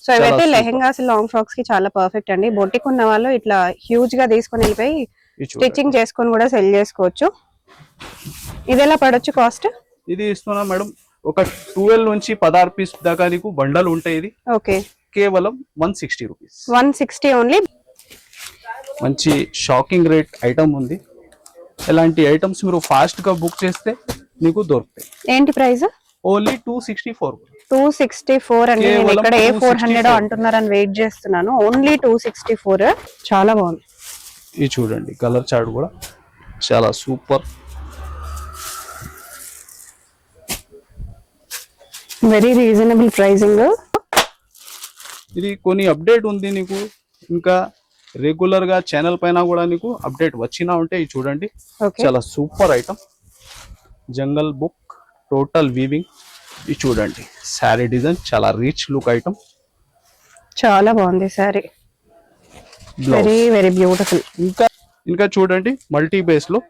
So ఇవైతే lehengas long frocks కి చాలా పర్ఫెక్ట్ అండి. బొటిక్ ఉన్న వాళ్ళు ఇట్లా హ్యూజ్ గా తీసుకొని వెళ్ళిపోయి స్టిచ్చింగ్ చేసుకొని కూడా సెల్ చేసుకోవచ్చు. ఇది ఎలా పడొచ్చు కాస్ట్? ఇది ఇస్తున్నా మేడం ఒక 12 నుంచి 16 పీస్ దాకా నీకు బండల్ ఉంటాయి. ఇది ఓకే, కేవలం 160 రూపీస్. 160 ఓన్లీ. మంచి షాకింగ్ రేట్ ఐటమ్ ఉంది. ఇలాంటి ఐటమ్స్ మీరు ఫాస్ట్ గా బుక్ చేస్తే మీకు దొరుకుతాయి. ఏంటి ప్రైస్? ఓన్లీ 264. 264 అండి. నేను ఇక్కడ ఏ 400 అంటున్నారని వెయిట్ చేస్తున్నాను. ఓన్లీ 264. చాలా బాగుంది. ఇది చూడండి కలర్ చార్ట్ కూడా చాలా సూపర్. Very reasonable pricing. ఇది కొన్ని అప్డేట్ ఉంది నీకు. ఇంకా రెగ్యులర్ గా ఛానల్ పైన కూడా నీకు అప్డేట్ వచ్చినా ఉంటే ఇది చూడండి. చాలా సూపర్ ఐటమ్. జంగల్ బుక్ టోటల్ వీవింగ్. ఇది చూడండి శారీ డిజైన్ చాలా రిచ్ లుక్ ఐటమ్. చాలా బాగుంది శారీ. Very very beautiful. ఇంకా చూడండి మల్టీ బేస్ లో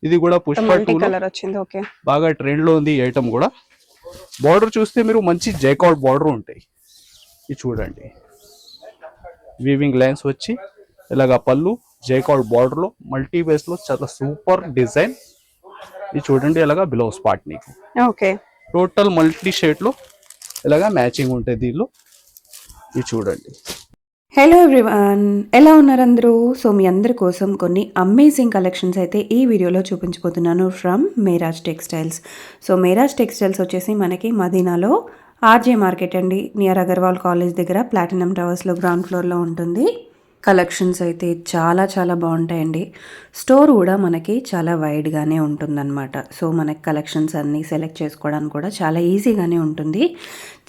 ఇది కూడా పుష్ప 2 కలర్ వచ్చింది. ఓకే, బాగా ట్రెండ్ లో ఉంది ఈ ఐటమ్ కూడా. బార్డర్ చూస్తే మీరు మంచి జైకార్డ్ బార్డర్ ఉంటాయి. ఇది చూడండి వీవింగ్ లైన్స్ వచ్చి ఇలాగా పళ్ళు జైకార్డ్ బార్డర్ లో మల్టీ బేస్ లో చాలా సూపర్ డిజైన్. ఇది చూడండి ఇలాగా బ్లౌజ్ పార్ట్ నీకు. ఓకే, టోటల్ మల్టీ షేడ్ లో ఇలాగా మ్యాచింగ్ ఉంటాయి దీనిలో. ఇది చూడండి. హలో ఎవ్రీవన్, ఎలా ఉన్నారు అందరూ? సో మీ అందరి కోసం కొన్ని అమేజింగ్ కలెక్షన్స్ అయితే ఈ వీడియోలో చూపించబోతున్నాను from Meraj textiles. So Meraj textiles వచ్చేసి మనకి మదీనాలో ఆర్జే మార్కెట్ అండి, నియర్ అగర్వాల్ కాలేజ్ దగ్గర ప్లాటినం టవర్స్లో గ్రౌండ్ ఫ్లోర్లో ఉంటుంది. కలెక్షన్స్ అయితే చాలా చాలా బాగుంటాయండి. స్టోర్ కూడా మనకి చాలా వైడ్గానే ఉంటుందన్నమాట. సో మనకి కలెక్షన్స్ అన్నీ సెలెక్ట్ చేసుకోవడానికి కూడా చాలా ఈజీగానే ఉంటుంది.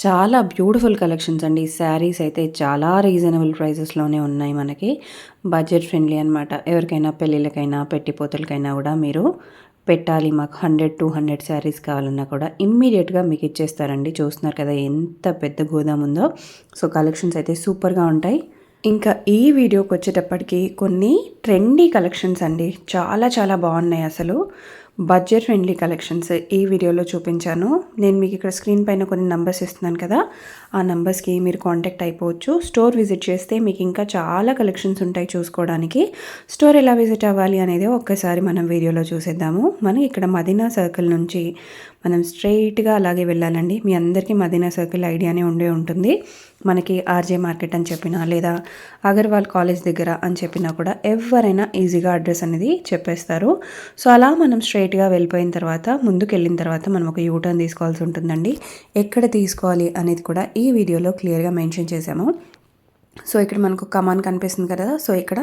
చాలా బ్యూటిఫుల్ కలెక్షన్స్ అండి. శారీస్ అయితే చాలా రీజనబుల్ ప్రైజెస్లోనే ఉన్నాయి. మనకి బడ్జెట్ ఫ్రెండ్లీ అనమాట. ఎవరికైనా పెళ్ళిళ్ళకైనా పెట్టిపోతలకైనా కూడా మీరు పెట్టాలి, మాకు 100-200 శారీస్ కావాలన్నా కూడా ఇమ్మీడియట్గా మీకు ఇచ్చేస్తారండి. చూస్తున్నారు కదా ఎంత పెద్ద గోదాం ఉందో. సో కలెక్షన్స్ అయితే సూపర్గా ఉంటాయి. ఇంకా ఈ వీడియోకి వచ్చేటప్పటికి కొన్ని ట్రెండీ కలెక్షన్స్ అండి. చాలా చాలా బాగున్నాయి. అసలు బడ్జెట్ ఫ్రెండ్లీ కలెక్షన్స్ ఈ వీడియోలో చూపించాను. నేను మీకు ఇక్కడ స్క్రీన్ పైన కొన్ని నంబర్స్ ఇస్తున్నాను కదా, ఆ నంబర్స్కి మీరు కాంటాక్ట్ అయిపోవచ్చు. స్టోర్ విజిట్ చేస్తే మీకు ఇంకా చాలా కలెక్షన్స్ ఉంటాయి చూసుకోవడానికి. స్టోర్ ఎలా విజిట్ అవ్వాలి అనేది ఒక్కసారి మనం వీడియోలో చూసేద్దాము. మనం ఇక్కడ మదీనా సర్కిల్ నుంచి మనం స్ట్రైట్గా అలాగే వెళ్ళాలండి. మీ అందరికీ మదీనా సర్కిల్ ఐడియానే ఉండే ఉంటుంది. మనకి ఆర్జే మార్కెట్ అని చెప్పినా లేదా అగర్వాల్ కాలేజ్ దగ్గర అని చెప్పినా కూడా ఎవరైనా ఈజీగా అడ్రస్ అనేది చెప్పేస్తారు. సో అలా మనం స్ట్రైట్గా వెళ్ళిపోయిన తర్వాత ముందుకు వెళ్ళిన తర్వాత మనం ఒక యూటర్న్ తీసుకోవాల్సి ఉంటుందండి. ఎక్కడ తీసుకోవాలి అనేది కూడా ఈ వీడియోలో క్లియర్గా మెన్షన్ చేశాము. సో ఇక్కడ మనకు కమాన్ కనిపిస్తుంది కదా, సో ఇక్కడ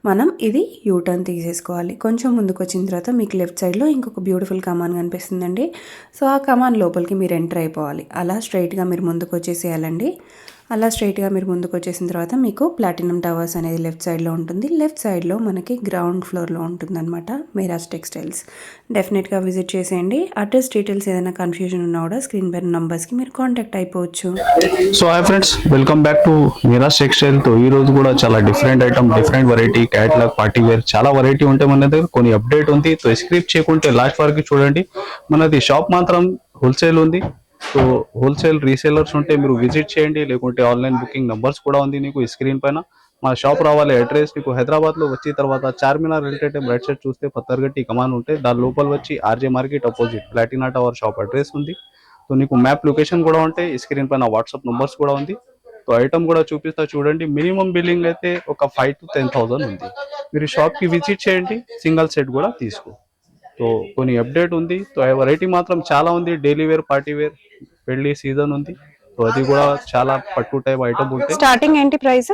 మనం ఇది యూటర్న్ తీసేసుకోవాలి. కొంచెం ముందుకు వచ్చిన తర్వాత మీకు లెఫ్ట్ సైడ్లో ఇంకొక బ్యూటిఫుల్ కమాన్ కనిపిస్తుందండి. సో ఆ కమాన్ లోపలికి మీరు ఎంటర్ అయిపోవాలి. అలా స్ట్రైట్గా మీరు ముందుకు వచ్చేసేయాలండి. అలా స్ట్రైట్గా మీరు ముందుకు వచ్చేసిన తర్వాత మీకు ప్లాటినం టవర్స్ అనేది లెఫ్ట్ సైడ్లో ఉంటుంది. లెఫ్ట్ సైడ్లో మనకి గ్రౌండ్ ఫ్లోర్లో ఉంటుందన్నమాట మేరాజ్ టెక్స్టైల్స్. డెఫినెట్గా విజిట్ చేసేయండి. అడ్రస్ డీటెయిల్స్ ఏదైనా కన్ఫ్యూజన్ ఉన్నా కూడా స్క్రీన్ పైన నంబర్స్కి మీరు కాంటాక్ట్ అయిపోవచ్చు. So hi friends, welcome back to Meraj textile. తో ఈ రోజు కూడా చాలా different item, different variety, catalogue, party wear చాలా వెరైటీ ఉంటాయి మన దగ్గర. కొన్ని అప్డేట్ ఉంది. సో స్క్రిప్ట్ చేయకుంటే లాస్ట్ వరకు చూడండి. మనది షాప్ మాత్రం హోల్సేల్ ఉంది. సో హోల్సేల్ రీసేలర్స్ ఉంటే మీరు విజిట్ చేయండి, లేకుంటే ఆన్లైన్ బుకింగ్ నంబర్స్ కూడా ఉంది నీకు స్క్రీన్ పైన. మా షాప్ రావాలి అడ్రస్ నీకు హైదరాబాద్లో వచ్చిన తర్వాత చార్మినార్ రిలేటెడ్ రైట్ సైడ్ చూస్తే పత్తర్గట్టి కమాన్ ఉంటే దాని లోపల వచ్చి RJ market opposite Platina tower shop address ఉంది. సో నీకు మ్యాప్ లొకేషన్ కూడా ఉంటాయి. స్క్రీన్ పైన వాట్సాప్ నంబర్స్ కూడా ఉంది. సో ఐటమ్ కూడా చూపిస్తా చూడండి. మినిమం బిల్లింగ్ అయితే ఒక 5,000 to 10,000 ఉంది. మీరు షాప్కి విజిట్ చేయండి, సింగిల్ సెట్ కూడా తీసుకో. సో కొన్ని అప్డేట్ ఉంది. సో వెరైటీ మాత్రం చాలా ఉంది. డైలీ వేర్, పార్టీ వేర్, పెళ్లి సీజన్ ఉంది. సో అది కూడా చాలా పట్టు టైప్ ఐటమ్ ఉంటాయి. స్టార్టింగ్ ఏంటి ప్రైస్?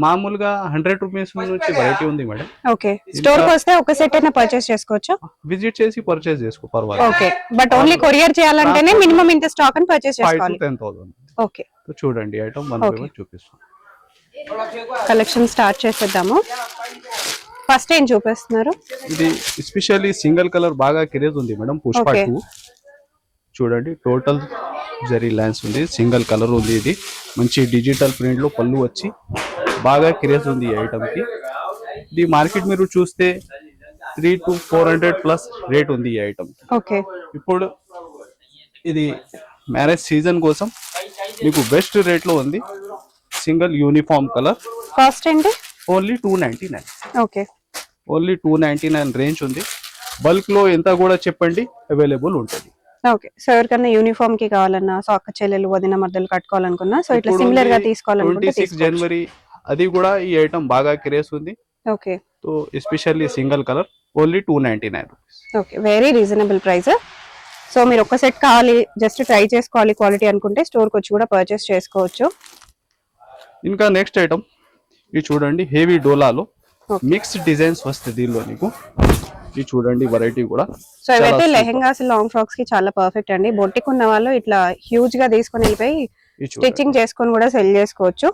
మామూలుగా 100 రూపీస్ నుంచి వెరైటీ ఉంది మేడం. ఓకే, స్టోర్ కి వస్తే ఒక సెట్ అయినా పర్చేస్ చేసుకోవచ్చు. విజిట్ చేసి పర్చేస్ చేసుకో పర్వాలేదు. ఓకే, బట్ ఓన్లీ కొరియర్ చేయాలంటేనే మినిమం ఇంత స్టాక్ అని పర్చేస్ చేసుకోవాలి. 5,000 to 10,000. ఓకే, సో చూడండి ఐటమ్ మనం చూపిస్తాం. కలెక్షన్ స్టార్ట్ చేసేద్దాము. ఫస్ట్ ఏం చూపిస్తున్నారు? ఇది ఎస్పెషల్లీ సింగిల్ కలర్ బాగా క్రేజ్ ఉంది మేడం. పుష్ప 2 చూడండి. టోటల్ జరీ లైన్స్ ఉంది, సింగిల్ కలర్ ఉంది. ఇది మంచి డిజిటల్ ప్రింట్ లో పళ్ళు వచ్చి బాగా క్రేజ్ ఉంది ఈ ఐటమ్ కి. ఇది మార్కెట్ మీరు చూస్తే 300 to 400 ప్లస్ రేట్ ఉంది ఈ ఐటమ్. ఓకే, ఇప్పుడు ఇది మ్యారేజ్ సీజన్ కోసం మీకు బెస్ట్ రేట్ లో ఉంది. Single uniform colour. కాస్ట్ ఏంటి? ఓన్లీ 299. ఓకే, ఓన్లీ 299 రేంజ్ ఉంది. బల్క్ లో ఎంత కూడా చెప్పండి, అవైలబుల్ ఉంటుంది. ఓకే. సో ఎవరికన్నా యూనిఫామ్ కి కావాలన్నా, సో అక్క చెల్లెలు వదిన మధ్యలో కట్టుకోవాలనుకున్నా, సో ఇట్లా ఇప్పుడు సిమిలర్ గా ఉంది తీసుకోవాలనుకుంటే 26 జనవరి, అది కూడా ఈ ఐటమ్ బాగా క్రేజ్ ఉంది. Okay, so especially single colour only 299 rupees. Okay, very reasonable price. So మీరు ఒక సెట్ కావాలి, జస్ట్ ట్రై చేసుకోవాలి క్వాలిటీ అనుకుంటే స్టోర్కి వచ్చి కూడా పర్చేస్ చేసుకోవచ్చు. ఇంకా నెక్స్ట్ ఐటమ్ ఇది చూడండి, హెవీ డోలాలో మిక్స్ డిజైన్స్ వస్తుంది దీనిలో నీకు. ఇది చూడండి వెరైటీ కూడా. సో ఇవైతే లెహెంగాస్, లాంగ్ ఫ్రాక్స్ కి చాలా పర్ఫెక్ట్ అండి. బొట్టికి ఉన్న వాళ్ళు ఇట్లా హ్యూజ్ గా తీసుకొని వెళ్ళిపోయి స్టిచ్చింగ్ చేసుకొని కూడా సెల్ చేసుకోవచ్చు.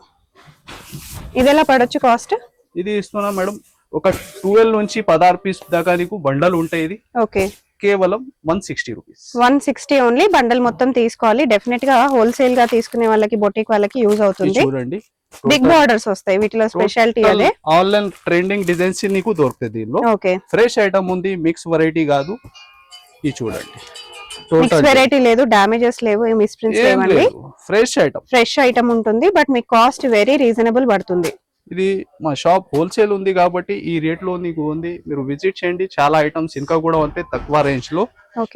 ఇది ఎలా పడొచ్చు కాస్ట్? ఇది ఇస్తున్నా మేడం, ఒక 12 నుంచి 16 పీస్ దాకా నీకు బండల్ ఉంటాయి. ఇది ఓకే, కేవలం 160 రూపీస్. 160 ఓన్లీ. బండల్ మొత్తం తీసుకోవాలి. డెఫినెట్ గా హోల్సేల్ గా తీసుకునే వాళ్ళకి, బొటిక్ వాళ్ళకి యూజ్ అవుతుంది. చూడండి, బిగ్ బార్డర్స్ వస్తాయి వీటిలో, స్పెషాలిటీ అదే. ఆన్లైన్ ట్రెండింగ్ డిజైన్స్ నీకు దొరుకుతాయి దీనిలో. ఓకే, ఫ్రెష్ ఐటమ్ ఉంది, మిక్స్ వెరైటీ కాదు. ఇది చూడండి, మిక్స్ వెరైటీ లేదు, డామేజెస్ లేవు, మిస్ప్రింట్స్ లేవండి. ఫ్రెష్ ఐటమ్ ఉంటుంది. బట్ మీకు కాస్ట్ వెరీ రీజనబుల్ పడుతుంది. ఇది మా షాప్ హోల్సేల్ ఉంది కాబట్టి ఈ రేట్ లో నీకు ఉంది. మీరు విజిట్ చేయండి, చాలా ఐటమ్స్ ఇంకా కూడా ఉంటాయి తక్కువ రేంజ్ లో.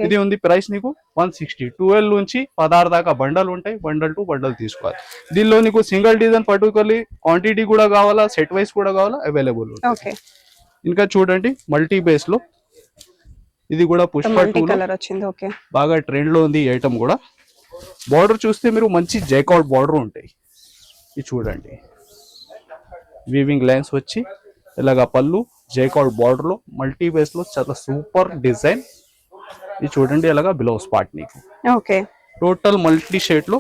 ఇది ఉంది ప్రైస్ నీకు 160. 12 నుంచి 16 దాకా బండల్ ఉంటాయి. బండల్ టు బండల్ తీసుకోవాలి. దీనిలో నీకు సింగిల్ డిజైన్ పర్టికులర్లీ క్వాంటిటీ కూడా కావాలా, సెట్ వైస్ కూడా కావాలా, అవైలబుల్. ఇంకా చూడండి, మల్టీ బేస్ లో ఇది కూడా పుష్ప కలర్ వచ్చింది. ఓకే, బాగా ట్రెండ్ లో ఉంది ఈ ఐటమ్ కూడా. బార్డర్ చూస్తే మీరు మంచి జైకౌట్ బార్డర్ ఉంటాయి. ఇది చూడండి, వీవింగ్ లైన్స్ వచ్చి ఇలాగా పళ్ళు, జైకౌట్ బార్డర్ లో మల్టీ బేస్ లో చాలా సూపర్ డిజైన్. ఇది చూడండి, ఇలాగా బ్లౌజ్ పార్ట్ నీకు. ఓకే, టోటల్ మల్టీ షేడ్ లో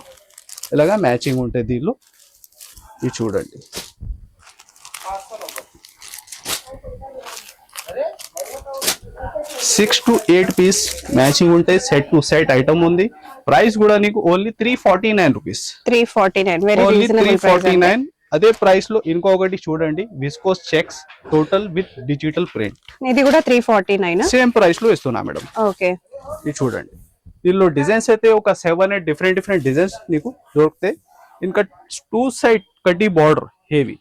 ఇలాగా మ్యాచింగ్ ఉంటుంది దీనిలో. ఇది చూడండి, సిక్స్ టు 8 పీస్ మ్యాచింగ్ ఉంటాయి. సెట్ టు సెట్ ఐటమ్ ఉంది. ప్రైస్ కూడా నీకు ఓన్లీ 349 రూపీస్. 349. అదే ప్రైస్ లో ఇంకొకటి చూడండి, viscose checks total with digital print. ఇది కూడా 349. సేమ్ ప్రైస్ లో ఇస్తున్నా మేడం. ఓకే, ఇది చూడండి, దీనిలో డిజైన్స్ అయితే ఒక 7-8 డిఫరెంట్ డిజైన్స్ నీకు దొరుకుతాయి. ఇంకా 2 సైడ్ కడ్డీ బార్డర్ హెవీ.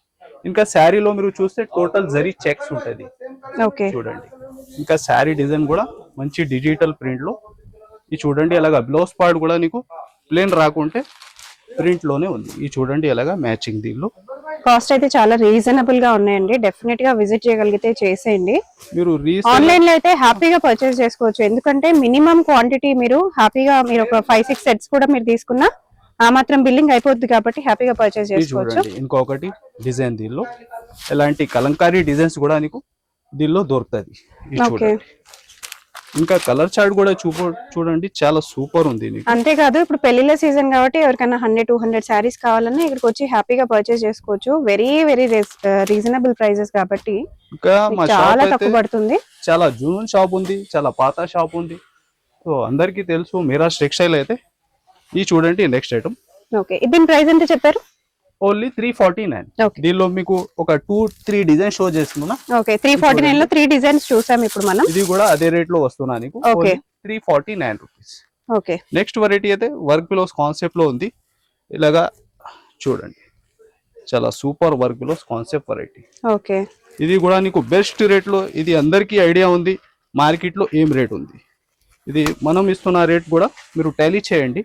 ఇంకా శారీలో మీరు చూస్తే టోటల్ జరీ చెక్స్ ఉంటుంది. ఓకే, చూడండి, ఇంకా శారీ డిజైన్ కూడా మంచి డిజిటల్ ప్రింట్ లో. ఇది చూడండి, అలాగా బ్లౌజ్ పార్ట్ కూడా నీకు ప్లేన్ రాకుంటే ప్రింట్ లోనే ఉంది. ఇది చూడండి, అలాగా మ్యాచింగ్. దీనిలో కాస్ట్ అయితే చాలా రీజనబుల్ గా ఉన్నాయండి. డెఫినెట్ గా విజిట్ చేయగలిగితే చేసేయండి. మీరు ఆన్లైన్ లో అయితే హ్యాపీగా పర్చేస్ చేసుకోవచ్చు. ఎందుకంటే మినిమం క్వాంటిటీ మీరు హ్యాపీగా, మీరు ఒక 5-6 సెట్స్ కూడా మీరు తీసుకున్నా ఆ మాత్రం బిల్లింగ్ అయిపోద్ది కాబట్టి హ్యాపీగా పర్చేస్ చేసుకోవచ్చు. ఇంకొకటి డిజైన్ దీనిలో ఎలాంటి కలంకారీ డిజైన్స్ కూడా నీకు దీనిలో దొరుకుతుంది. ఇంకా కలర్ చార్ట్ కూడా చూడండి, చాలా సూపర్ ఉంది. అంతేకాదు, ఇప్పుడు పెళ్లిళ్ళ సీజన్ కాబట్టి ఎవరికైనా 100-200 శారీస్ కావాలన్నా ఇక్కడికి వచ్చి హ్యాపీగా పర్చేస్ చేసుకోవచ్చు. వెరీ రీజనబుల్ ప్రైజెస్ కాబట్టి చాలా తక్కువ పడుతుంది. చాలా జూన్ షాప్ ఉంది, చాలా పాత షాప్ ఉంది. సో అందరికి తెలుసు మీరాజ్ టెక్స్టైల్ అయితే. ఇది చూడండి, నెక్స్ట్ ఐటమ్. ఓకే, దీని ప్రైస్ ఎంత చెప్పారు? ఓన్లీ 349. దీనిలో మీకు ఒక 2-3 డిజైన్ షో చేస్తున్నా. ఓకే, 349 లో 3 డిజైన్స్ చూసాం ఇప్పుడు మనం. ఇది కూడా అదే రేట్ లో వస్తున్నా నీకు. 349 రూపీస్. ఓకే, నెక్స్ట్ వెరైటీ అయితే వర్క్ పిలోస్ కాన్సెప్ట్ లో ఉంది. ఇలాగా చూడండి, చాలా super work pillows concept variety. Okay, ఇది కూడా నీకు బెస్ట్ రేట్ లో. ఇది అందరికీ ఐడియా ఉంది మార్కెట్ లో ఏం రేట్ ఉంది. ఇది మనం ఇస్తున్న రేట్ కూడా మీరు టాలీ చేయండి.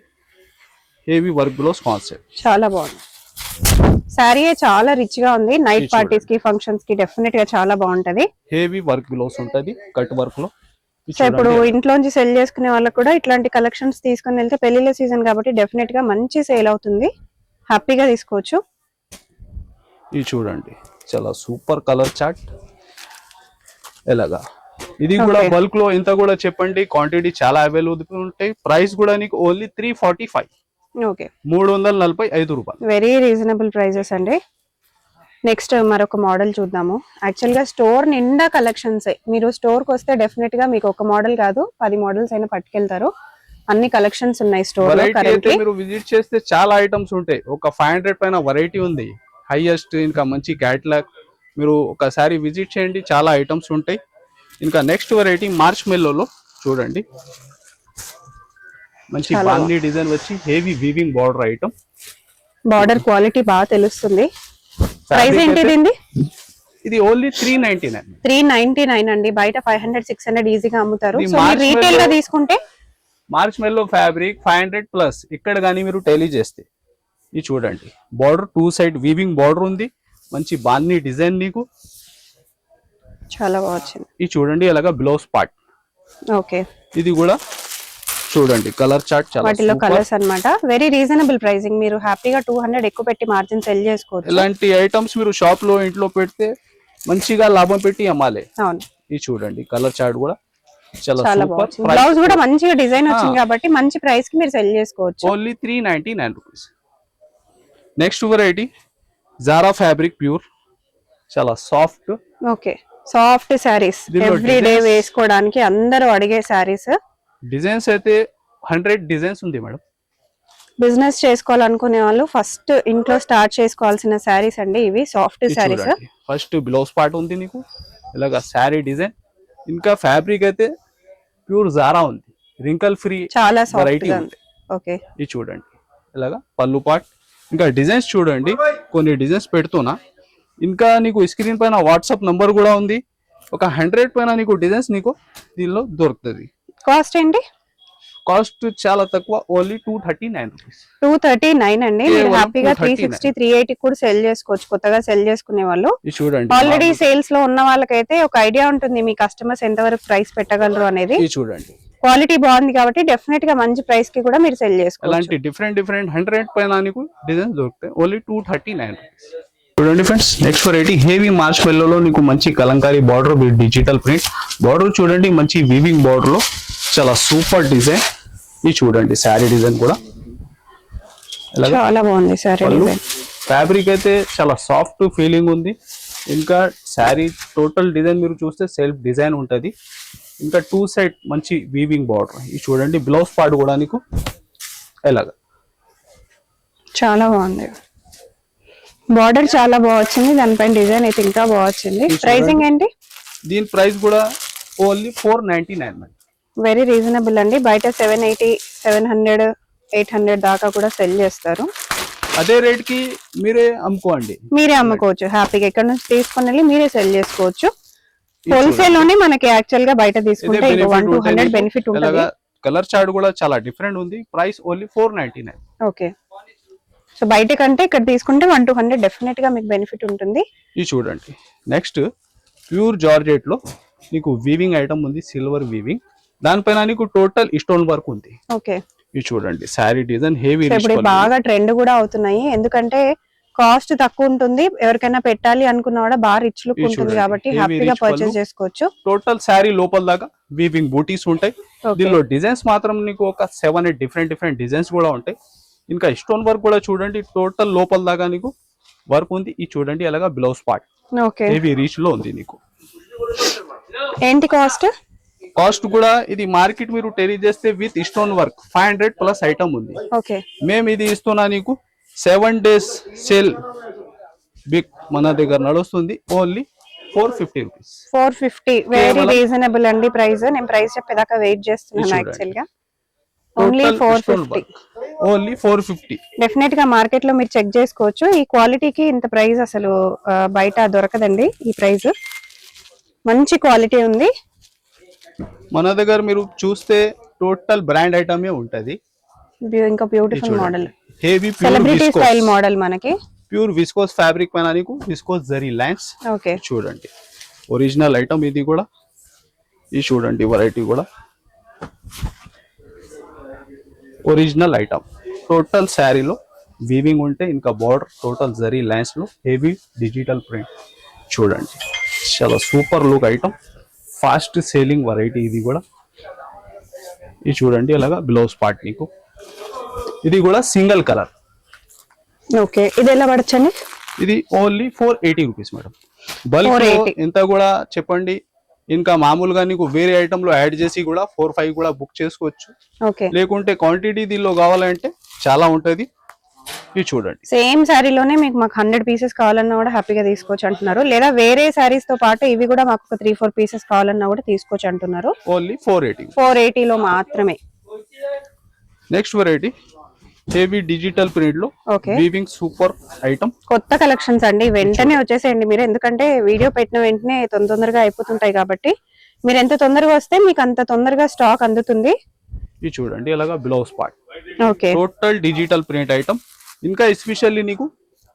హెవీ వర్క్ పిలోస్ కాన్సెప్ట్ చాలా బాగుంది. సారీ చాలా రిచ్ గా ఉంది. నైట్ పార్టీస్ కి, ఫంక్షన్స్ కి డెఫినెట్ గా చాలా బాగుంటది. హెవీ వర్క్ బిలోస్ ఉంటది, కట్ వర్క్ లో. సో ఇప్పుడు ఇంట్లోంచి సెల్ చేసుకునే వాళ్ళకి కూడా ఇట్లాంటి కలెక్షన్స్ తీసుకుని వెళ్తే, పెళ్లిళ్ళ సీజన్ కాబట్టి డెఫినెట్ గా మంచి సేల్ అవుతుంది. హ్యాపీగా తీసుకోవచ్చు. ఇది చూడండి, చాలా సూపర్ కలర్ చార్ట్. ఎలాగా ఇది కూడా బల్క్ లో ఇంత కూడా చెప్పండి, క్వాంటిటీ చాలా అవైలబుల్ ఉంటాయి. ప్రైస్ కూడా నీకు ఓన్లీ 345. ఓకే, 345 రూపాయలు. వెరీ రీజనబుల్ ప్రైజెస్ అండి. నెక్స్ట్ మరొక మోడల్ చూద్దాము. యాక్చువల్ గా స్టోర్ నిండా కలెక్షన్స్. మీరు స్టోర్ కి వస్తే డెఫినెట్ గా మీకు ఒక మోడల్ కాదు 10 మోడల్స్ అయినా పట్టుకెళ్తారు. అన్ని కలెక్షన్స్ ఉన్నాయి స్టోర్ లో. మీరు విజిట్ చేస్తే చాలా ఐటమ్స్ ఉంటాయి. ఒక 500 పైన వెరైటీ ఉంది, హైయెస్ట్. ఇంకా మంచి క్యాటలాగ్. మీరు ఒకసారి విజిట్ చేయండి, చాలా ఐటమ్స్ ఉంటాయి. ఇంకా నెక్స్ట్ వెరైటీ మార్చ్ మెల్లోలో చూడండి, మంచి బాందీ డిజైన్ వచ్చి heavy weaving border item. Border quality బాగా తెలుస్తుంది. ప్రైస్ ఏంటి దీనిది? ఇది ఓన్లీ 399. 399 అండి. బయట 500-600 ఈజీగా అమ్ముతారు. ఇది సో మీరు రీటైల్ గా తీసుకుంటే మార్చ్ మెల్లో ఫ్యాబ్రిక్ 500 ప్లస్. ఇక్కడ కానీ మీరు టైలీ చేస్తే ఇది చూడండి, బార్డర్ 2 సైడ్ వీవింగ్ బార్డర్ ఉంది, మంచి బాన్ని డిజైన్ నీకు చాలా బాగా వచ్చింది. ఇది చూడండి అలాగా బ్లౌజ్ పార్ట్. ఓకే, ఇది కూడా చూడండి కలర్ చార్ట్ చాలా వాటిలో కలర్స్ అన్నమాట. Very reasonable pricing. మీరు హ్యాపీగా 200 ఎక్కువ పెట్టి మార్జిన్ సెల్ చేసుకోవచ్చు. ఇలాంటి ఐటమ్స్ మీరు షాప్ లో ఇంట్లో పెడితే మంచిగా లాభం పెట్టి అమ్మాలి. అవును, ఇది చూడండి కలర్ చార్ట్ కూడా చాలా చాలా సూపర్. బాగుంది. బ్లౌజ్ కూడా మంచిగా డిజైన్ వచ్చింది కాబట్టి మంచి ప్రైస్ కి మీరు సెల్ చేసుకోవచ్చు. Only 399 rupees. Next variety Zara fabric pure, చాలా soft. Okay, soft saris every day వేసుకోవడానికి అందరూ అడిగే శారీస్. డిజైన్స్ అయితే 100 డిజైన్స్ ఉంది మేడం. బిజినెస్ చేసుకోవాలనుకునే వాళ్ళు ఫస్ట్ ఇంట్లో స్టార్ట్ చేసుకోవాల్సిన శారీస్ అండి ఇవి, soft saris. First blouse part ఉంది నీకు ఇలాగా శారీ డిజైన్. ఇంకా ఫ్యాబ్రిక్ అయితే ప్యూర్ జారా ఉంది, రింకల్ ఫ్రీ, చాలా సాఫ్ట్ వెరైటీ గా ఉంది. ఓకే, ఇది చూడండి ఇలాగా పళ్ళు పార్ట్. ఇంకా డిజైన్స్ చూడండి, కొన్ని డిజైన్స్ పెడుతున్నా. ఇంకా నీకు స్క్రీన్ పైన వాట్సాప్ నంబర్ కూడా ఉంది. ఒక 100 పైన నీకు డిజైన్స్ నీకు దీనిలో దొరుకుతుంది. కాస్ట్ ఏంటి? కాస్ట్ చాలా తక్కువ, ఓన్లీ 239 రూపీస్. 239 అండి. మీరు హ్యాపీగా 360, 380 కూడా సెల్ చేసుకోవచ్చు. కొత్తగా సెల్ చేసుకునే వాళ్ళు, ఇది చూడండి ఆల్రెడీ సేల్స్ లో ఉన్న వాళ్ళకైతే ఒక ఐడియా ఉంటుంది మీ కస్టమర్స్ ఎంతవరకు ప్రైస్ పెట్టగలరు అనేది. ఇది చూడండి క్వాలిటీ బాగుంది కాబట్టి డెఫినెట్ గా మంచి ప్రైస్ కి కూడా మీరు సెల్ చేసుకోవచ్చు. అలాంటి డిఫరెంట్ 100 పైన నీకు డిజైన్స్ దొరుకుతాయి. Only 239 rupees. చూడండి ఫ్రెండ్స్, నెక్స్ట్ వెరైటీ హెవీ మార్చ్ మెల్లోలో నీకు మంచి Kalamkari border with digital print. Border చూడండి మంచి వీవింగ్ బార్డర్ లో చాలా సూపర్ డిజైన్. ఇది చూడండి శారీ డిజైన్ కూడా చాలా బాగుంది శారీ డిజైన్. ఫ్యాబ్రిక్ అయితే చాలా సాఫ్ట్ ఫీలింగ్ ఉంది. ఇంకా శారీ టోటల్ డిజైన్ మీరు చూస్తే సెల్ఫ్ డిజైన్ ఉంటది. ఇంకా 2 సైడ్ మంచి వీవింగ్ బార్డర్. ఇది చూడండి బ్లౌజ్ పార్ట్ కూడా నీకు ఎలాగా చాలా బాగుంది. బార్డర్ చాలా బాగా వచ్చింది, దానిపైన డిజైన్ అయితే ఇంకా బాగా వచ్చింది. ప్రైసింగ్ ఏంటి? దీని ప్రైస్ కూడా ఓన్లీ 499. వెరీ రీజనబుల్ అండి. బయట 780, 700, 800 దాకా కూడా సెల్ చేస్తారు. అదే రేట్ కి మీరే అమ్ముకోండి, మీరే అమ్ముకోవచ్చు హ్యాపీగా. ఇక్కడ నుంచి తీసుకొని వెళ్ళి మీరే సెల్ చేసుకోవచ్చు. హోల్సేల్ లోనే మనకి యాక్చువల్ గా బయట తీసుకుంటే 100-200 బెనిఫిట్ ఉంటుంది. కలర్ చార్ట్ కూడా చాలా డిఫరెంట్ ఉంది. Price only 499. ఓకే, సో బయట కంటే ఇక్కడ తీసుకుంటే 100-200 డెఫినెట్ గా మీకు బెనిఫిట్ ఉంటుంది. ఇది చూడండి నెక్స్ట్ ప్యూర్ జార్జెట్ లో నీకు వీవింగ్ ఐటమ్ ఉంది, సిల్వర్ వీవింగ్. దానిపైన నీకు టోటల్ స్టోన్ వర్క్ ఉంది. ఓకే, ఇది చూడండి శారీ డిజైన్ హెవీ. ఇప్పుడు బాగా ట్రెండ్ కూడా అవుతున్నాయి, ఎందుకంటే కాస్ట్ తక్కువ ఉంటుంది. ఎవరికైనా పెట్టాలి అనుకున్నా కూడా బాగా రిచ్ లుక్ ఉంటుంది కాబట్టి హ్యాపీగా పర్చేస్ చేసుకోవచ్చు. టోటల్ శారీ లోపల దాకా వీవింగ్ బూటీస్ ఉంటాయి. దీనిలో డిజైన్స్ మాత్రం నీకు ఒక 7-8 డిఫరెంట్ డిజైన్స్ కూడా ఉంటాయి. ఇంకా స్టోన్ వర్క్ కూడా చూడండి టోటల్ లోపల దాకా నీకు వర్క్ ఉంది. ఇది చూడండి అలాగా బ్లౌజ్ పార్ట్ హెవీ రీచ్ లో ఉంది నీకు. ఏంటి కాస్ట్? కాస్ట్ కూడా ఇది మార్కెట్ మీరు టెరీ చేస్తే with stone work 500 plus item ఉంది. ఓకే, మేము ఇది ఇస్తున్నా నీకు 7 days సేల్ బిగ్ మన దగ్గర నడుస్తుంది. Only 450 rupees. 450 వెరీ రీజనబుల్ అండి ప్రైస్. నేను ప్రైస్ చెప్పేదాకా వెయిట్ చేస్తున్నాను యాక్చువల్ గా. ఓన్లీ 450. ఓన్లీ 450. డెఫినెట్ గా మార్కెట్ లో మీరు చెక్ చేసుకోవచ్చు. ఈ క్వాలిటీకి ఇంత ప్రైస్ అసలు బయట దొరకదండి. ఈ ప్రైస్ మంచి క్వాలిటీ ఉంది. మన దగ్గర మీరు చూస్తే టోటల్ బ్రాండ్ ఐటమ్ ఉంటది. ఇంకా beautiful model, heavy celebrity style model. మనకి ప్యూర్ విస్కోస్ ఫ్యాబ్రిక్ పైన నీకు విస్కోస్ జరీ లైన్స్. ఓకే, చూడండి ఒరిజినల్ ఐటమ్ ఇది కూడా. ఇది చూడండి వెరైటీ కూడా ఒరిజినల్ ఐటమ్. టోటల్ శారీలో వీవింగ్ ఉంటే ఇంకా బార్డర్ టోటల్ జరీ లైన్స్ లో హెవీ డిజిటల్ ప్రింట్. చూడండి చాలా super look item, fast selling variety ఇది కూడా. ఇది చూడండి అలాగా బ్లౌజ్ పార్ట్ నీకు. ఇది కూడా సింగిల్ కలర్. ఓకే, ఇది ఎలా పడచ్చండి? ఇది ఓన్లీ 480 రూపీస్ మేడం. బల్క్ ఎంత కూడా చెప్పండి. ఇంకా మామూలుగా నీకు వేరే ఐటమ్ లో యాడ్ చేసి కూడా 4-5 కూడా బుక్ చేసుకోవచ్చు. ఓకే, లేకుంటే క్వాంటిటీ దీనిలో కావాలంటే చాలా ఉంటది. ఇది చూడండి సేమ్ శారీలోనే మీకు మాకు 100 పీసెస్ కావాలన్నా కూడా హ్యాపీగా తీసుకోవచ్చు అంటున్నారు. లేదా వేరే శారీస్ తో పాటు ఇవి కూడా మాకు ఒక 3-4 పీసెస్ కావాలన్నా కూడా తీసుకోవచ్చు అంటున్నారు. ఓన్లీ 480. 480 లో మాత్రమే. Next variety heavy digital print లో ఓకే వీవింగ్ సూపర్ ఐటమ్. కొత్త కలెక్షన్స్ అండి, వెంటనే వచ్చేసేయండి మీరు, ఎందుకంటే వీడియో పెట్టిన వెంటనే తొందరగా అయిపోతుంటాయి కాబట్టి మీరు ఎంత తొందరగా వస్తే మీకు అంత తొందరగా స్టాక్ అందుతుంది. ఇది చూడండి ఇలాగా blouse part okay total digital print item. ఇంకా ఎస్పెషల్లీ నీకు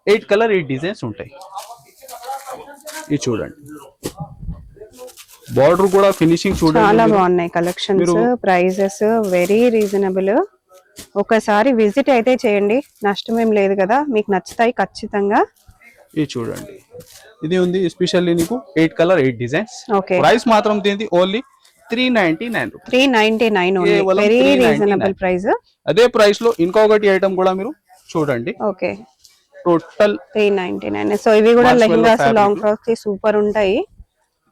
8 కలర్ 8 డిజైన్స్ ఉంటాయి. ఇది చూడండి బార్డర్ కూడా ఫినిషింగ్ చూడండి, చాలా బాగున్నాయి కలెక్షన్స్, ప్రైజెస్ వెరీ రీజనబుల్. ఒకసారి విజిట్ అయితే చేయండి, నష్టం ఏం లేదు కదా, మీకు నచ్చుతాయి ఖచ్చితంగా. ఇది చూడండి ఇది ఉంది ఎస్పెషల్లీ నీకు 8 కలర్ 8 డిజైన్స్. ఓకే ప్రైస్ మాత్రం దీనిది ఓన్లీ 399 రూపీస్. 399 ఓన్లీ, కేవలం వెరీ 399. Reasonable price. అదే ప్రైస్ లో ఇంకొకటి ఐటమ్ కూడా మీరు చూడండి, ఓకే టోటల్ 399. సో ఇవి కూడా Marshmallow lehengas fabric. Long frocks super ఉంటాయి.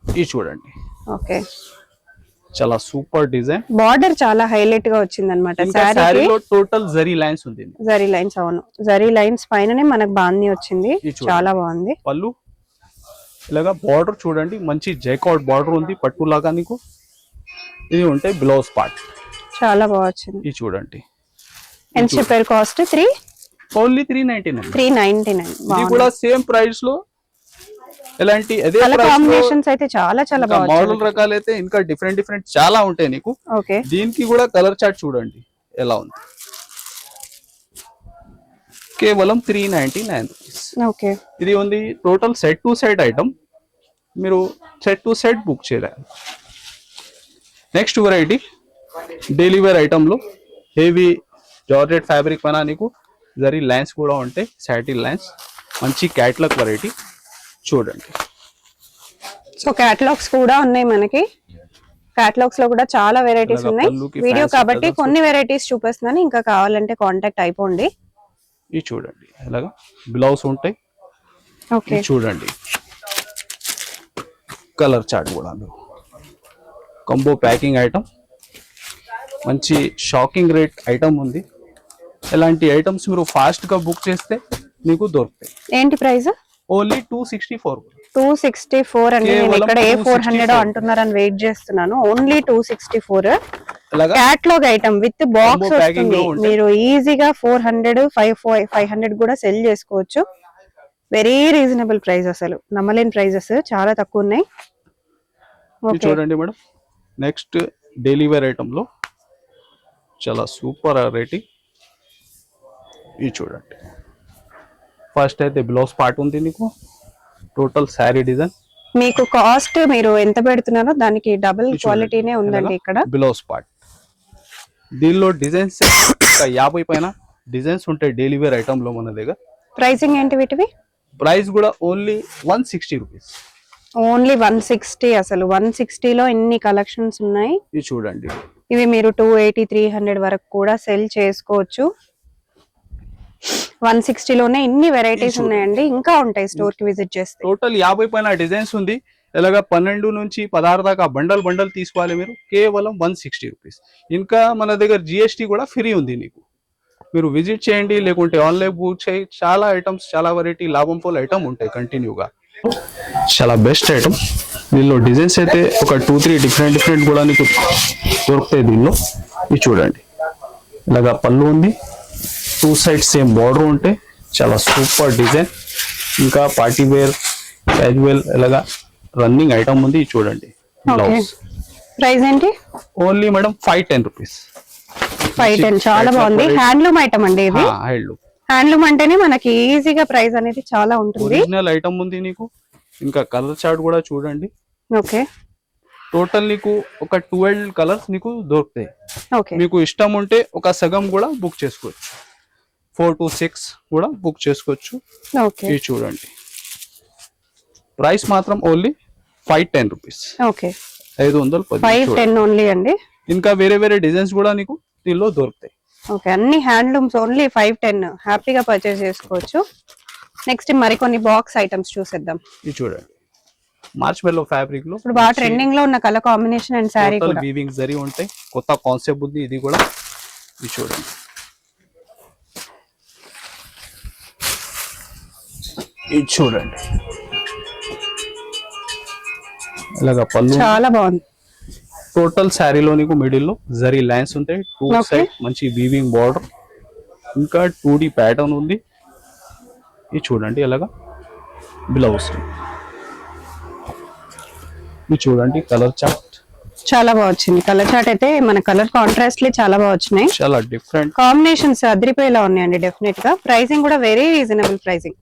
ఇది చూడండి ఓకే చాలా సూపర్ డిజైన్. బార్డర్ చాలా హైలైట్ గా వచ్చింది అనమాట శారీకి. శారీలో టోటల్ జరీ లైన్స్ ఉంది. జరీ లైన్స్, అవును జరీ లైన్స్ పైననే మనకు బాంది వచ్చింది, చాలా బాగుంది. పళ్ళు ఇలాగా బార్డర్ చూడండి, మంచి జైకాట్ బార్డర్ ఉంది పట్టు లాగా నీకు. ఇది ఉంటే బ్లౌజ్ పార్ట్ చాలా బాగా వచ్చింది. ఇది చూడండి ఎంత చెప్పారు కాస్ట్? ఓన్లీ 399. 399. ఇది కూడా సేమ్ ప్రైస్ లో ఎలాంటి అదే కలర్ ప్రైస్ లో కాంబినేషన్స్ అయితే చాలా చాలా బాగా మోడల్ రకాలు అయితే ఇంకా డిఫరెంట్ డిఫరెంట్ చాలా ఉంటాయి నీకు. ఓకే దీనికి కూడా కలర్ చార్ట్ చూడండి ఎలా ఉంది, కేవలం 399 రూపీస్. ఓకే ఇది ఉంది total set to set item, మీరు సెట్ టు సెట్ బుక్ చేయాలి. Next variety daily wear item లో హెవీ జార్జెట్ ఫ్యాబ్రిక్ పైన నీకు జరీ లైన్స్ కూడా ఉంటాయి, సాటిన్ లైన్స్, మంచి క్యాట్లాగ్ వెరైటీ చూడండి. సో కేటలాగ్స్ కూడా ఉన్నాయి మనకి, కేటలాగ్స్ లో కూడా చాలా వెరైటీస్ ఉన్నాయి. వీడియో కాబట్టి కొన్ని వెరైటీస్ చూపిస్తున్నాను, ఇంకా కావాలంటే కాంటాక్ట్ అయిపోండి. ఇది చూడండి ఇలాగా బ్లౌజ్ ఉంటాయి. ఓకే చూడండి కలర్ చార్ట్ కూడా కంబో ప్యాకింగ్ ఐటమ్, మంచి షాకింగ్ రేట్ ఐటమ్ ఉంది. ఇలాంటి ఐటమ్స్ మీరు ఫాస్ట్ గా బుక్ చేస్తే మీకు దొరుకుతాయి. ఏంటి ప్రైస్? ఓన్లీ 264. 264 అండి. నేను ఇక్కడ A400 అంటున్నారని వెయిట్ చేస్తున్నాను. Only 264. Catalogue item with box వస్తుంది, మీరు ఈజీగా 400 500 కూడా సెల్ చేసుకోవచ్చు. వెరీ రీజనబుల్ ప్రైస్, అసలు నమ్మలేని ప్రైజెస్, చాలా తక్కువ ఉన్నాయి. చూడండి madam next daily wear item లో చాలా సూపర్ వెరైటీ. ఇది చూడండి ఫస్ట్ అయితే బ్లౌజ్ పార్ట్ ఉంది నీకు, టోటల్ శారీ డిజైన్. మీకు కాస్ట్ మీరు ఎంత పెడుతున్నారో దానికి డబుల్ క్వాలిటీనే ఉందండి ఇక్కడ. బ్లౌజ్ పార్ట్ దీనిలో డిజైన్స్ 50 పైన డిజైన్స్ ఉంటాయి డైలీ వేర్ ఐటమ్ లో మన దగ్గర. ప్రైసింగ్ ఏంటి వీటివి? ప్రైస్ కూడా ఓన్లీ 160 రూపీస్. ఓన్లీ 160. అసలు 160 లో ఎన్ని కలెక్షన్స్ ఉన్నాయి. ఇది చూడండి ఇవి మీరు 280 300 వరకు కూడా సెల్ చేసుకోవచ్చు. 160 లోనే ఇన్ని వెరైటీస్ ఉన్నాయండి, ఇంకా ఉంటాయి స్టోర్ కి విజిట్ చేస్తే. టోటల్ 50 పైన డిజైన్స్ ఉంది. ఇలాగా 12 నుంచి 16 దాకా బండల్ తీసుకోవాలి మీరు, కేవలం 160 రూపీస్. ఇంకా మన దగ్గర జిఎస్టీ కూడా ఫ్రీ ఉంది నీకు, మీరు విజిట్ చేయండి లేకుంటే ఆన్లైన్ బుక్ చేయి. చాలా ఐటమ్స్, చాలా వెరైటీ లాభం పోల్ ఐటమ్ ఉంటాయి కంటిన్యూగా. చాలా బెస్ట్ ఐటమ్. దీనిలో డిజైన్స్ అయితే ఒక 2-3 డిఫరెంట్ కూడా నీకు దొరుకుతాయి దీనిలో. ఇది చూడండి ఇలాగా పళ్ళు ఉంది, 2 సైడ్స్ సేమ్ బార్డర్ ఉంటాయి, చాలా సూపర్ డిజైన్. ఇంకా పార్టీ వేర్ క్యాజువల్ ఇలాగా రన్నింగ్ ఐటమ్ ఉంది. చూడండి బ్లౌజ్ ప్రైస్ ఏంటి? Only madam 510 rupees. 510 చాలా బాగుంది. హ్యాండ్లూమ్ ఐటమ్ అండి ఇది. హ్యాండ్లూమ్ అంటేనే మనకి ఈజీగా ప్రైస్ అనేది చాలా ఉంటుంది. ఒరిజినల్ ఐటమ్ ఉంది నీకు. ఇంకా కలర్ చార్ట్ కూడా చూడండి. ఓకే టోటల్ నీకు ఒక 12 కలర్స్ నీకు దొరుకుతాయి. ఓకే మీకు ఇష్టం ఉంటే ఒక సగం కూడా బుక్ చేసుకోవచ్చు, 4 to 6 కూడా బుక్ చేసుకోవచ్చు. ఓకే ఇది చూడండి ప్రైస్ మాత్రం ఓన్లీ 510 రూపీస్. ఓకే 510 510 ఓన్లీ అండి. ఇంకా వేరే డిజైన్స్ కూడా నీకు దీనిలో దొరుకుతాయి. ఓకే అన్ని హ్యాండ్లూమ్స్ ఓన్లీ 510 హ్యాపీగా పర్చేస్ చేసుకోవచ్చు. నెక్స్ట్ మరికొన్ని బాక్స్ ఐటమ్స్ చూసేద్దాం. ఇది చూడండి మార్ష్మెల్లో ఫ్యాబ్రిక్ లో ఇప్పుడు బాగా ట్రెండింగ్ లో ఉన్న కలర్ కాంబినేషన్ అండ్ శారీ కూడా వీవింగ్ జరీ ఉంటాయి. కొత్త కాన్సెప్ట్ ఉంది ఇది కూడా. ఇది చూడండి ఇది చూడండి ఇలాగా పళ్ళు చాలా బాగుంది. టోటల్ శారీలో నీకు మిడిల్ లో జరీ లైన్స్ ఉంటాయి, 2 సైడ్ మంచి వీవింగ్ బార్డర్. ఇంకా 2D ప్యాటర్న్ ఉంది. ఇది చూడండి ఎలాగా బ్లౌజ్. ఇది చూడండి కలర్ చార్ట్ చాలా బాగా వచ్చింది. కలర్ చార్ట్ అయితే మన కలర్ కాంట్రాస్ట్ చాలా బాగా వచ్చినాయి. చాలా డిఫరెంట్ కాంబినేషన్స్ అదిరిపోయేలా ఉన్నాయండి డెఫినెట్ గా. ప్రైసింగ్ కూడా వెరీ రీజనబుల్ ప్రైసింగ్.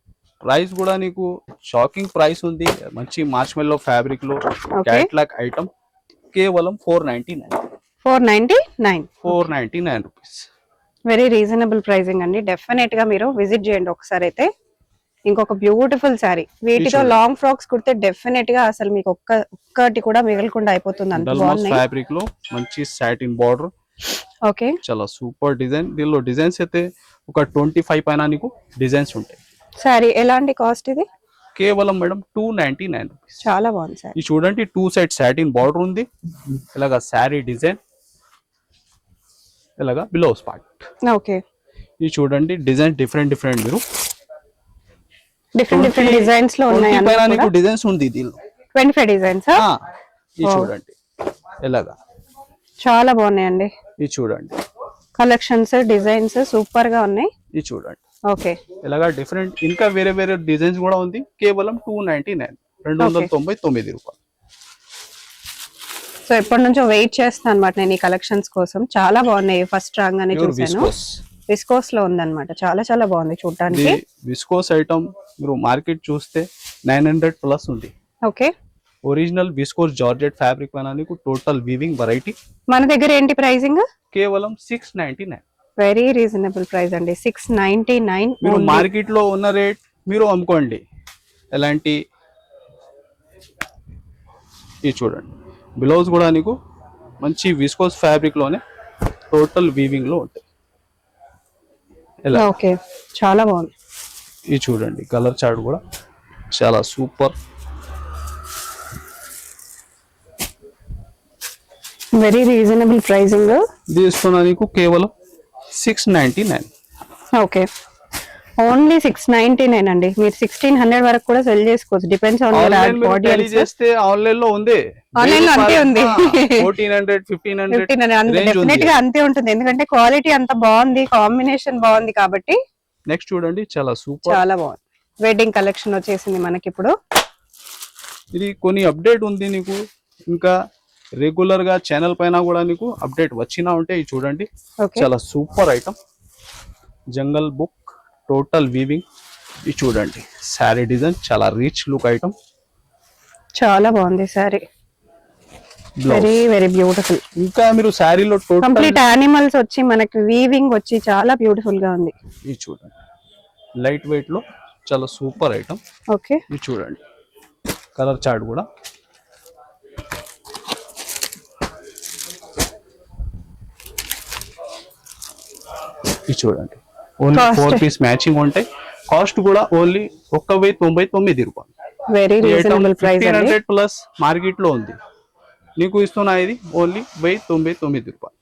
ప్రైస్ కూడా నీకు షాకింగ్ ప్రైస్ ఉంది. మంచి మార్ష్మెల్లో ఫ్యాబ్రిక్ లో క్యాట్లాగ్ ఐటమ్ కేవలం 499 రూపీస్. వెరీ రీజనబుల్ ప్రైసింగ్ అండి. డెఫినెట్ గా మీరు విజిట్ చేయండి ఒకసారి అయితే. ఇంకొక బ్యూటిఫుల్ శారీ, వీటితో లాంగ్ ఫ్రాక్స్ కుడితే డెఫినెట్ గా అసలు మీకు ఒక్కటి కూడా మిగలకుండా అయిపోతుంది. అంత బాగున్నాయి. ఫ్యాబ్రిక్ లో మంచి సాటిన్ బార్డర్. ఓకే, చాలా సూపర్ డిజైన్. దీనిలో డిజైన్స్ అయితే ఒక 25 పైన నీకు డిజైన్స్ ఉంటాయి. శారీ ఎలాంటి కాస్ట్ ఇది? కేవలం మేడం 299 రూపీస్. చాలా బాగుంది సార్. ఇది చూడండి 2 సైడ్ సాటిన్ బార్డర్ ఉంది. ఇలాగా శారీ డిజైన్, ఇలాగా బ్లౌజ్ పార్ట్. ఓకే, ఇది చూడండి డిజైన్ డిఫరెంట్ మీరు డిఫరెంట్ డిజైన్స్ లో ఉన్నాయి. నీకు డిజైన్స్ ఉంది దీనిలో 25 డిజైన్స్. ఇది చూడండి ఎలాగా చాలా బాగున్నాయండి. ఇది చూడండి కలెక్షన్స్ డిజైన్స్ సూపర్ గా ఉన్నాయి. ఇది చూడండి ఓకే, ఇలాగా డిఫరెంట్ ఇంకా వేరే డిజైన్స్ కూడా ఉంది. కేవలం 299 299 రూపాయలు. సో ఎప్పటి నుంచో వెయిట్ చేస్తాను అనమాట నేను ఈ కలెక్షన్స్ కోసం. చాలా బాగున్నాయి. ఫస్ట్ రాగానే చూసాను. విస్కోస్ లో ఉందన్నమాట. చాలా బాగుంది చూడటానికి. విస్కోస్ ఐటమ్ మీరు మార్కెట్ చూస్తే 900 ప్లస్ ఉంది. Okay, original viscose georgette fabric పైన నీకు టోటల్ వీవింగ్ వెరైటీ. మన దగ్గర ఏంటి ప్రైసింగ్? కేవలం 699. వెరీ రీజనబుల్ ప్రైస్ అండి. 699. మీరు మార్కెట్ లో ఉన్న రేట్ మీరు అమ్ముకోండి. ఎలాంటి ఇది చూడండి బ్లౌజ్ కూడా నీకు మంచి విస్కోస్ ఫ్యాబ్రిక్ లోనే టోటల్ వీవింగ్ లో ఉంటాయి. ఓకే, చాలా బాగుంది. ఇది చూడండి కలర్ చార్ట్ కూడా చాలా సూపర్. Very reasonable pricing. తీసుకున్నా నీకు కేవలం 699. ఓకే, ఓన్లీ 699 అండి. మీరు 1600 వరకు కూడా సెల్ చేసుకోవచ్చు. Depends on your audience. చేస్తే ఆన్లైన్ లో ఉంది. ఆన్లైన్ లో అంతే ఉంది. 1400 1500 డెఫినెట్ గా అంతే ఉంటుంది. ఎందుకంటే క్వాలిటీ అంత బాగుంది, కాంబినేషన్ బాగుంది కాబట్టి. నెక్స్ట్ చూడండి చాలా సూపర్, చాలా బాగుంది. వెడ్డింగ్ కలెక్షన్ వచ్చేసింది మనకి ఇప్పుడు. ఇది కొన్ని అప్డేట్ ఉంది నీకు. ఇంకా రెగ్యులర్ గా ఛానల్ పైన కూడా నీకు అప్డేట్ వచ్చినా ఉంటే ఇది చూడండి. చాలా సూపర్ ఐటమ్ జంగల్ బుక్ టోటల్ వీవింగ్. ఇది చూడండి శారీ డిజైన్ చాలా రిచ్ లుక్ ఐటమ్. చాలా బాగుంది శారీ. Very beautiful. ఇంకా మీరు శారీలో టోటల్ కంప్లీట్ యానిమల్స్ వచ్చి మనకి వీవింగ్ వచ్చి చాలా బ్యూటిఫుల్ గా ఉంది. ఇది చూడండి లైట్ వెయిట్ లో చాలా సూపర్ ఐటమ్. ఓకే, ఇది చూడండి కలర్ చార్ట్ కూడా ఇది చూడండి ఓన్లీ 4 పీస్ మ్యాచింగ్ ఉంటాయి. కాస్ట్ కూడా ఓన్లీ 1099 రూపాయలు. Very reasonable price. 1500 plus market లో ఉంది. నీకు ఇస్తున్నా ఇది ఓన్లీ 1099 రూపాయలు.